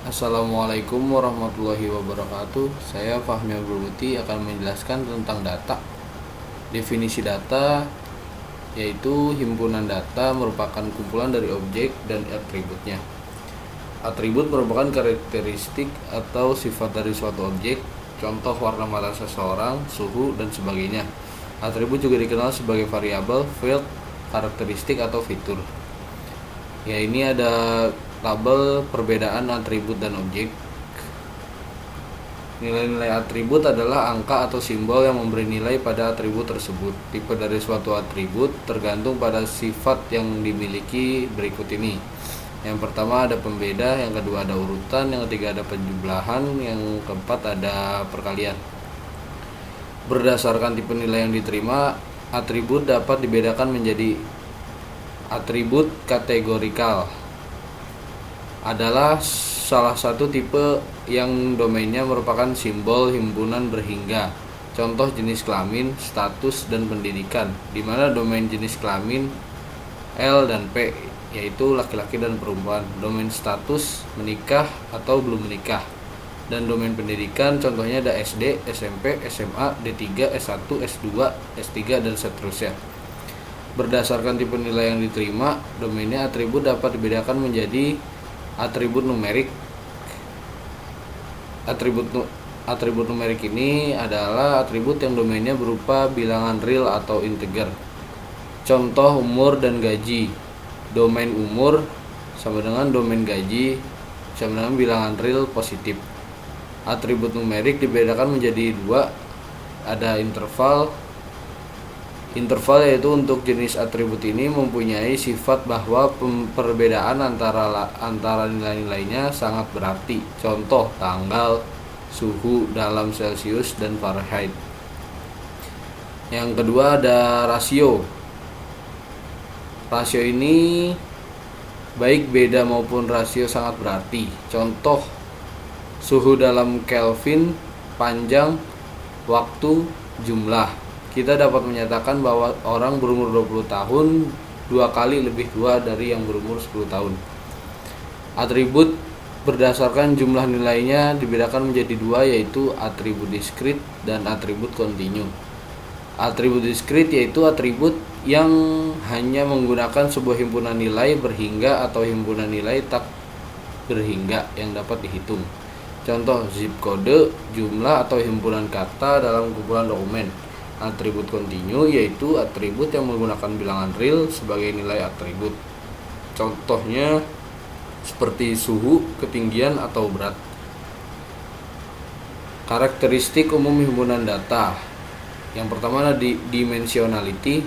Assalamualaikum warahmatullahi wabarakatuh. Saya Fahmi Abdul akan menjelaskan tentang data. Definisi data yaitu himpunan data merupakan kumpulan dari objek dan atributnya. Atribut merupakan karakteristik atau sifat dari suatu objek, contoh warna mata seseorang, suhu, dan sebagainya. Atribut juga dikenal sebagai variabel, field, karakteristik, atau fitur. Ya, ini ada tabel perbedaan atribut dan objek. Nilai-nilai atribut adalah angka atau simbol yang memberi nilai pada atribut tersebut. Tipe dari suatu atribut tergantung pada sifat yang dimiliki berikut ini. Yang pertama ada pembeda, yang kedua ada urutan, yang ketiga ada penjumlahan, yang keempat ada perkalian. Berdasarkan tipe nilai yang diterima, atribut dapat dibedakan menjadi atribut kategorikal. Adalah salah satu tipe yang domainnya merupakan simbol himpunan berhingga. Contoh jenis kelamin, status, dan pendidikan, di mana domain jenis kelamin L dan P, yaitu laki-laki dan perempuan. Domain status menikah atau belum menikah. Dan domain pendidikan contohnya ada SD, SMP, SMA, D3, S1, S2, S3, dan seterusnya. Berdasarkan tipe nilai yang diterima, domainnya atribut dapat dibedakan menjadi atribut numerik. Atribut numerik ini adalah atribut yang domainnya berupa bilangan real atau integer. Contoh umur dan gaji. Domain umur sama dengan domain gaji sama dengan bilangan real positif. Atribut numerik dibedakan menjadi dua, ada interval. Interval yaitu untuk jenis atribut ini mempunyai sifat bahwa perbedaan antara nilai-nilainya sangat berarti. Contoh tanggal, suhu dalam Celcius dan Fahrenheit. Yang kedua ada rasio. Rasio ini baik beda maupun rasio sangat berarti. Contoh suhu dalam Kelvin, panjang, waktu, jumlah. Kita dapat menyatakan bahwa orang berumur 20 tahun 2 kali lebih tua dari yang berumur 10 tahun. Atribut berdasarkan jumlah nilainya dibedakan menjadi dua, yaitu atribut diskrit dan atribut kontinu. Atribut diskrit yaitu atribut yang hanya menggunakan sebuah himpunan nilai berhingga atau himpunan nilai tak berhingga yang dapat dihitung. Contoh zip kode, jumlah, atau himpunan kata dalam kumpulan dokumen. Atribut kontinu yaitu atribut yang menggunakan bilangan real sebagai nilai atribut. Contohnya seperti suhu, ketinggian, atau berat. Karakteristik umum himpunan data. Yang pertama adalah dimensionality.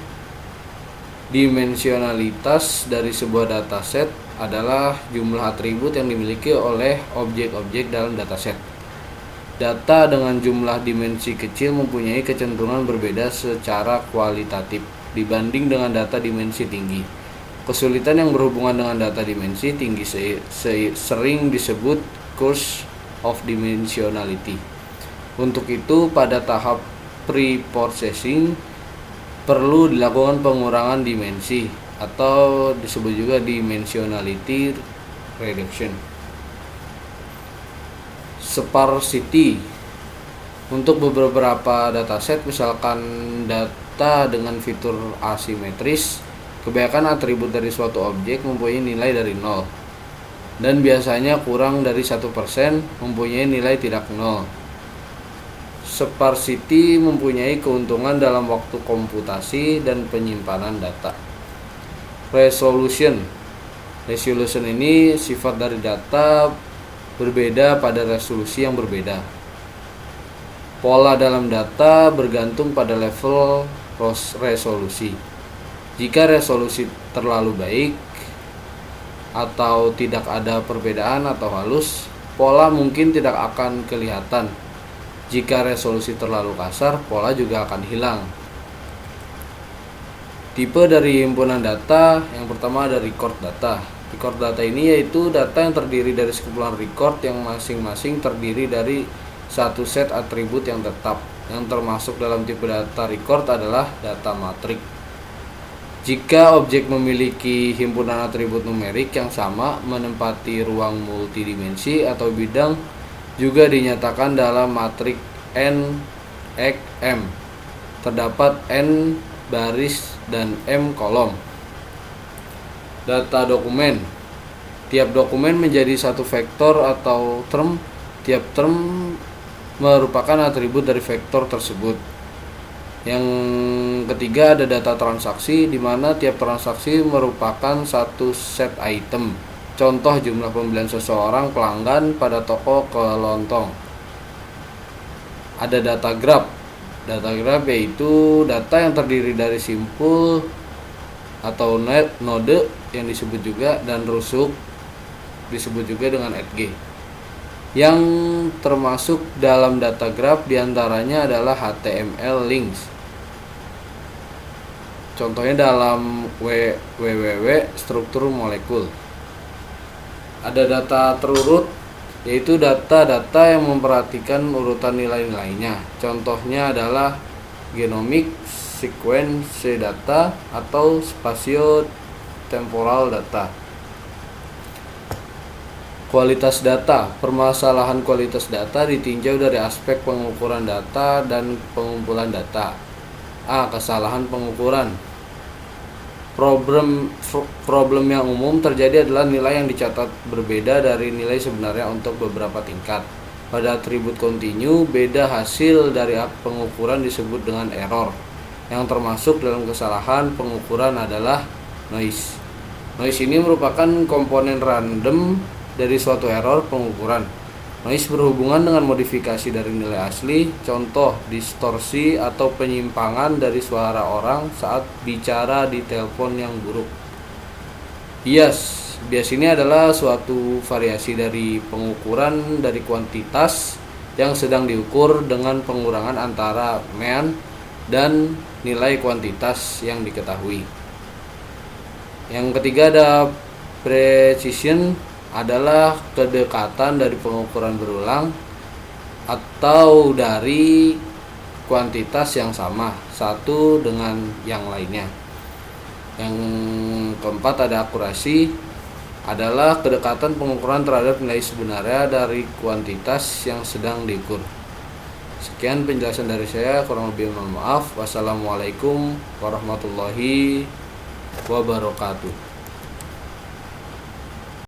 Dimensionalitas dari sebuah dataset adalah jumlah atribut yang dimiliki oleh objek-objek dalam dataset. Data dengan jumlah dimensi kecil mempunyai kecenderungan berbeda secara kualitatif dibanding dengan data dimensi tinggi. Kesulitan yang berhubungan dengan data dimensi tinggi sering disebut curse of dimensionality. Untuk itu, pada tahap pre-processing perlu dilakukan pengurangan dimensi atau disebut juga dimensionality reduction. Sparsity. Untuk beberapa dataset, misalkan data dengan fitur asimetris, kebanyakan atribut dari suatu objek mempunyai nilai dari 0 dan biasanya kurang dari 1% mempunyai nilai tidak 0. Sparsity mempunyai keuntungan dalam waktu komputasi dan penyimpanan data. Resolution ini sifat dari data berbeda pada resolusi yang berbeda. Pola dalam data bergantung pada level resolusi. Jika resolusi terlalu baik atau tidak ada perbedaan atau halus, pola mungkin tidak akan kelihatan. Jika resolusi terlalu kasar, pola juga akan hilang. Tipe dari himpunan data, yang pertama ada record data. Record data ini yaitu data yang terdiri dari sekumpulan record yang masing-masing terdiri dari satu set atribut yang tetap. Yang termasuk dalam tipe data record adalah data matrik. Jika objek memiliki himpunan atribut numerik yang sama menempati ruang multidimensi atau bidang, juga dinyatakan dalam matriks N, X, M. Terdapat N baris dan M kolom. Data dokumen. Tiap dokumen menjadi satu vektor atau term. Tiap term merupakan atribut dari vektor tersebut. Yang ketiga ada data transaksi, di mana tiap transaksi merupakan satu set item. Contoh jumlah pembelian seseorang pelanggan pada toko kelontong. Ada data graph. Data graph yaitu data yang terdiri dari simpul atau node yang disebut juga dan rusuk disebut juga dengan edge. Yang termasuk dalam data graph diantaranya adalah HTML links. Contohnya dalam www struktur molekul. Ada data terurut, yaitu data-data yang memperhatikan urutan nilai-nilainya. Contohnya adalah genomic sequence data atau spatio-temporal data. Kualitas data. Permasalahan kualitas data ditinjau dari aspek pengukuran data dan pengumpulan data. A. Kesalahan pengukuran. Problem yang umum terjadi adalah nilai yang dicatat berbeda dari nilai sebenarnya untuk beberapa tingkat. Pada atribut kontinu, beda hasil dari pengukuran disebut dengan error. Yang termasuk dalam kesalahan pengukuran adalah noise. Noise ini merupakan komponen random dari suatu error pengukuran. Noise berhubungan dengan modifikasi dari nilai asli, contoh distorsi atau penyimpangan dari suara orang saat bicara di telepon yang buruk. Bias ini adalah suatu variasi dari pengukuran dari kuantitas yang sedang diukur dengan pengurangan antara mean dan nilai kuantitas yang diketahui. Yang ketiga ada precision, adalah kedekatan dari pengukuran berulang atau dari kuantitas yang sama satu dengan yang lainnya. Yang keempat ada akurasi, adalah kedekatan pengukuran terhadap nilai sebenarnya dari kuantitas yang sedang diukur. Sekian penjelasan dari saya, kurang lebih mohon maaf. Wassalamualaikum warahmatullahi wabarakatuh.